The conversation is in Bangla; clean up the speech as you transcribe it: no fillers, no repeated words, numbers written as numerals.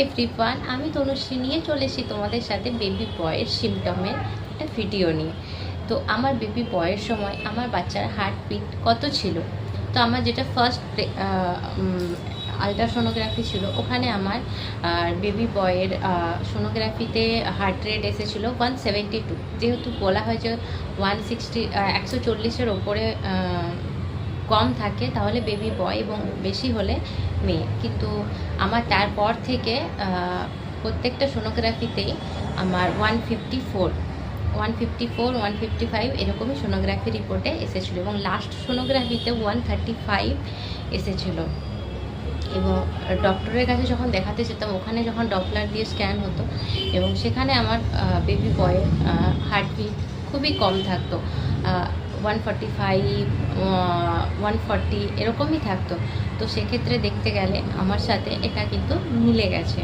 এভরিওয়ান, আমি তনুশ্রী নিয়ে চলে এসেছি তোমাদের সাথে বেবি বয়ের সিমটমের একটা ভিডিও নিয়ে। তো আমার বেবি বয়ের সময় আমার বাচ্চার হার্টবিট কত ছিল। তো আমার যেটা ফার্স্ট আলট্রাসোনোগ্রাফি ছিল, ওখানে আমার বেবি বয়ের সোনোগ্রাফিতে হার্ট রেট এসেছিলো 172। যেহেতু বলা হয় যে 160 140-এর ওপরে কম থাকে তাহলে বেবি বয় এবং বেশি হলে মেয়ে। কিন্তু আমার তারপর থেকে প্রত্যেকটা সোনোগ্রাফিতেই আমার 154, 155 এরকমই সোনোগ্রাফি রিপোর্টে এসেছিলো এবং লাস্ট সোনোগ্রাফিতে 135 এসেছিলো। এবং ডক্টরের কাছে যখন দেখাতে যেতাম, ওখানে যখন ডপলার দিয়ে স্ক্যান হতো এবং সেখানে আমার বেবি বয়ের হার্টবিট খুবই কম থাকতো, 145, 140 এরকমই থাকতো। তো সেক্ষেত্রে দেখতে গেলে আমার সাথে এটা কিন্তু মিলে গেছে।